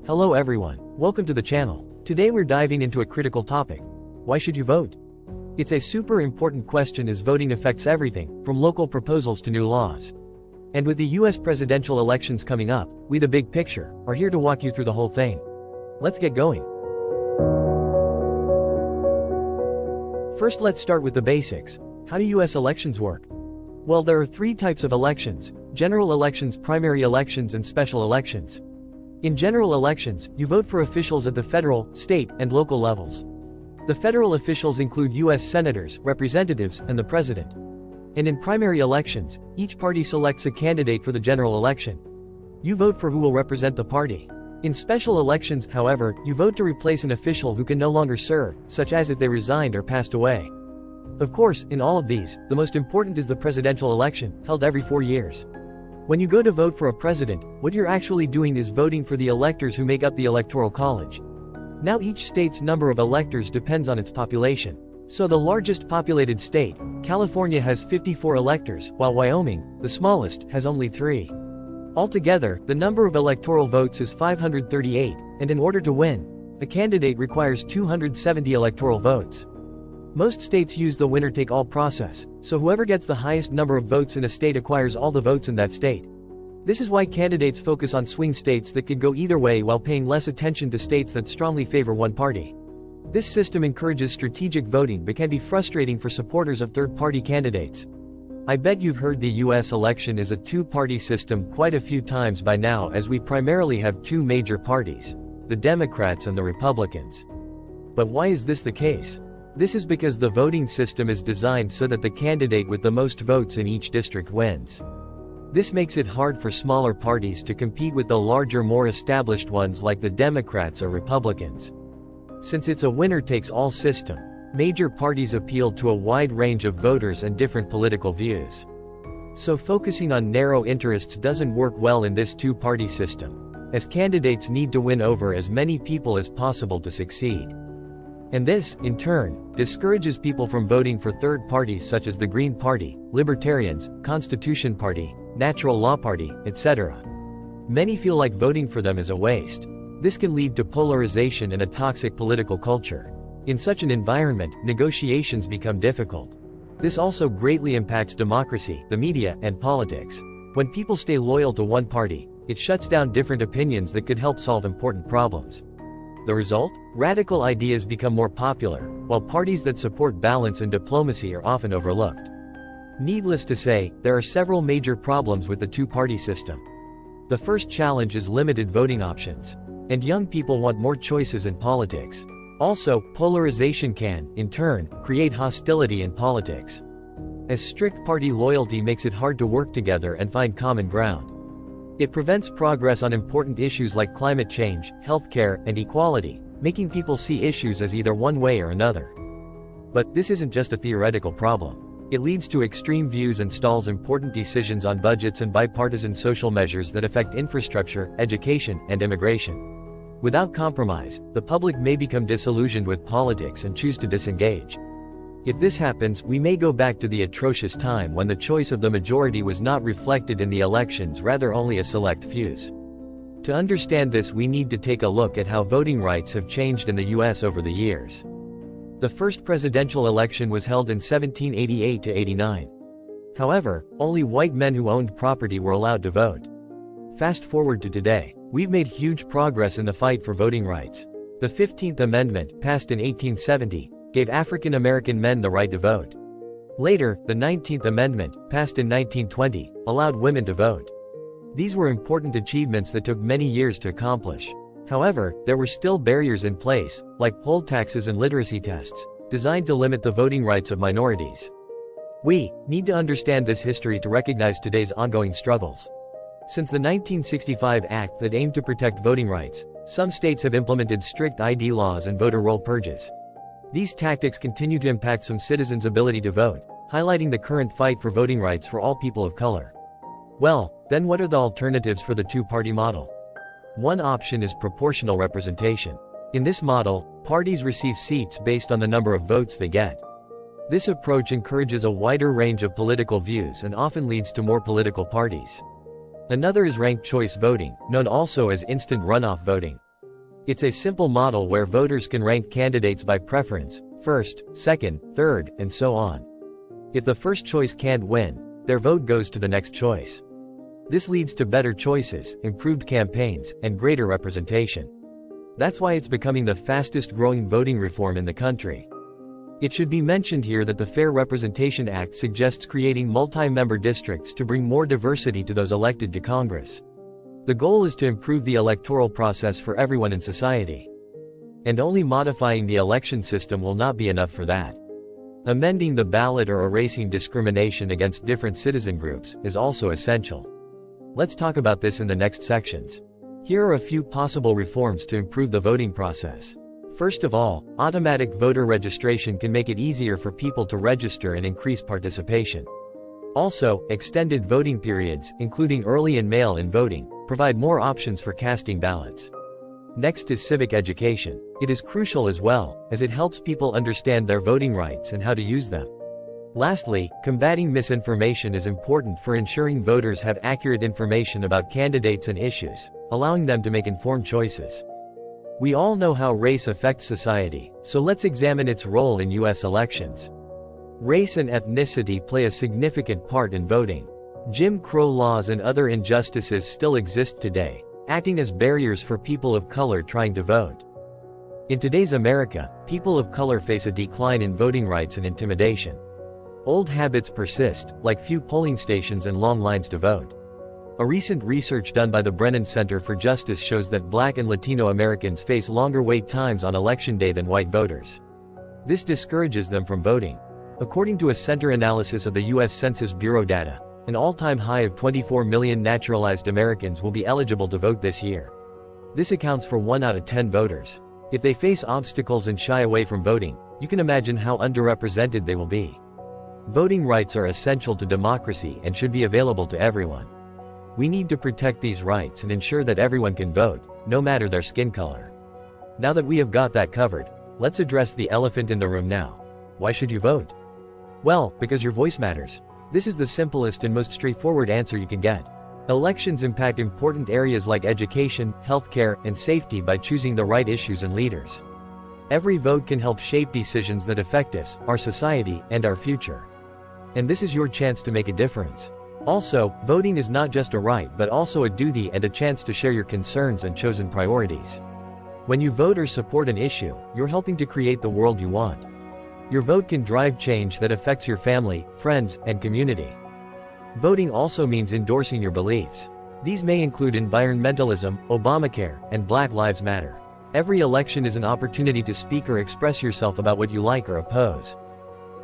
Hello everyone, welcome to the channel. Today we're diving into a critical topic. Why should you vote? It's a super important question as voting affects everything, from local proposals to new laws. And with the US presidential elections coming up, we the big picture are here to walk you through the whole thing. Let's get going. First, let's start with the basics. How do US elections work? Well, there are three types of elections: general elections, primary elections, and special elections. In general elections, you vote for officials at the federal, state, and local levels. The federal officials include US senators, representatives, and the president. And in primary elections, each party selects a candidate for the general election. You vote for who will represent the party. In special elections, however, you vote to replace an official who can no longer serve, such as if they resigned or passed away. Of course, in all of these, the most important is the presidential election, held every 4 years. When you go to vote for a president, what you're actually doing is voting for the electors who make up the electoral college. Now each state's number of electors depends on its population. So the largest populated state, California, has 54 electors, while Wyoming, the smallest, has only 3. Altogether, the number of electoral votes is 538, and in order to win, a candidate requires 270 electoral votes. Most states use the winner-take-all process, so whoever gets the highest number of votes in a state acquires all the votes in that state. This is why candidates focus on swing states that could go either way while paying less attention to states that strongly favor one party. This system encourages strategic voting but can be frustrating for supporters of third-party candidates. I bet you've heard the US election is a two-party system quite a few times by now, as we primarily have two major parties, the Democrats and the Republicans. But why is this the case? This is because the voting system is designed so that the candidate with the most votes in each district wins. This makes it hard for smaller parties to compete with the larger, more established ones like the Democrats or Republicans. Since it's a winner-takes-all system, major parties appeal to a wide range of voters and different political views. So focusing on narrow interests doesn't work well in this two-party system, as candidates need to win over as many people as possible to succeed. And this, in turn, discourages people from voting for third parties such as the Green Party, Libertarians, Constitution Party, Natural Law Party, etc. Many feel like voting for them is a waste. This can lead to polarization and a toxic political culture. In such an environment, negotiations become difficult. This also greatly impacts democracy, the media, and politics. When people stay loyal to one party, it shuts down different opinions that could help solve important problems. The result? Radical ideas become more popular, while parties that support balance and diplomacy are often overlooked. Needless to say, there are several major problems with the two-party system. The first challenge is limited voting options. And young people want more choices in politics. Also, polarization can, in turn, create hostility in politics, as strict party loyalty makes it hard to work together and find common ground. It prevents progress on important issues like climate change, healthcare, and equality, making people see issues as either one way or another. But this isn't just a theoretical problem. It leads to extreme views and stalls important decisions on budgets and bipartisan social measures that affect infrastructure, education, and immigration. Without compromise, the public may become disillusioned with politics and choose to disengage. If this happens, we may go back to the atrocious time when the choice of the majority was not reflected in the elections, rather only a select fews. To understand this, we need to take a look at how voting rights have changed in the US over the years. The first presidential election was held in 1788 to 89. However, only white men who owned property were allowed to vote. Fast forward to today, we've made huge progress in the fight for voting rights. The 15th Amendment, passed in 1870, gave African American men the right to vote. Later, the 19th Amendment, passed in 1920, allowed women to vote. These were important achievements that took many years to accomplish. However, there were still barriers in place, like poll taxes and literacy tests, designed to limit the voting rights of minorities. We need to understand this history to recognize today's ongoing struggles. Since the 1965 Act that aimed to protect voting rights, some states have implemented strict ID laws and voter roll purges. These tactics continue to impact some citizens' ability to vote, highlighting the current fight for voting rights for all people of color. Well, then what are the alternatives for the two-party model? One option is proportional representation. In this model, parties receive seats based on the number of votes they get. This approach encourages a wider range of political views and often leads to more political parties. Another is ranked choice voting, known also as instant runoff voting. It's a simple model where voters can rank candidates by preference, first, second, third, and so on. If the first choice can't win, their vote goes to the next choice. This leads to better choices, improved campaigns, and greater representation. That's why it's becoming the fastest growing voting reform in the country. It should be mentioned here that the Fair Representation Act suggests creating multi-member districts to bring more diversity to those elected to Congress. The goal is to improve the electoral process for everyone in society. And only modifying the election system will not be enough for that. Amending the ballot or erasing discrimination against different citizen groups is also essential. Let's talk about this in the next sections. Here are a few possible reforms to improve the voting process. First of all, automatic voter registration can make it easier for people to register and increase participation. Also, extended voting periods, including early and mail-in voting, provide more options for casting ballots. Next is civic education. It is crucial as well, as it helps people understand their voting rights and how to use them. Lastly, combating misinformation is important for ensuring voters have accurate information about candidates and issues, allowing them to make informed choices. We all know how race affects society, so let's examine its role in U.S. elections. Race and ethnicity play a significant part in voting. Jim Crow laws and other injustices still exist today, acting as barriers for people of color trying to vote. In today's America, people of color face a decline in voting rights and intimidation. Old habits persist, like few polling stations and long lines to vote. A recent research done by the Brennan Center for Justice shows that Black and Latino Americans face longer wait times on election day than white voters. This discourages them from voting. According to a center analysis of the U.S. Census Bureau data, an all-time high of 24 million naturalized Americans will be eligible to vote this year. This accounts for 1 out of 10 voters. If they face obstacles and shy away from voting, you can imagine how underrepresented they will be. Voting rights are essential to democracy and should be available to everyone. We need to protect these rights and ensure that everyone can vote, no matter their skin color. Now that we have got that covered, let's address the elephant in the room now. Why should you vote? Well, because your voice matters. This is the simplest and most straightforward answer you can get. Elections impact important areas like education, healthcare, and safety by choosing the right issues and leaders. Every vote can help shape decisions that affect us, our society, and our future. And this is your chance to make a difference. Also, voting is not just a right but also a duty and a chance to share your concerns and chosen priorities. When you vote or support an issue, you're helping to create the world you want. Your vote can drive change that affects your family, friends, and community. Voting also means endorsing your beliefs. These may include environmentalism, Obamacare, and Black Lives Matter. Every election is an opportunity to speak or express yourself about what you like or oppose.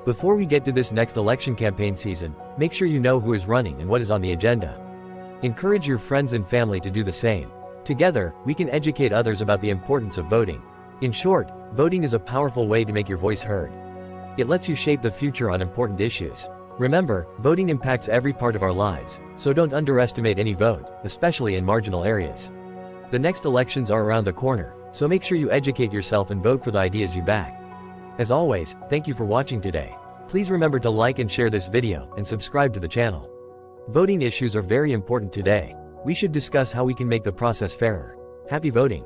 Before we get to this next election campaign season, make sure you know who is running and what is on the agenda. Encourage your friends and family to do the same. Together, we can educate others about the importance of voting. In short, voting is a powerful way to make your voice heard. It lets you shape the future on important issues. Remember, voting impacts every part of our lives, so don't underestimate any vote, especially in marginal areas. The next elections are around the corner, so make sure you educate yourself and vote for the ideas you back. As always, thank you for watching today. Please remember to like and share this video and subscribe to the channel. Voting issues are very important today. We should discuss how we can make the process fairer. Happy voting!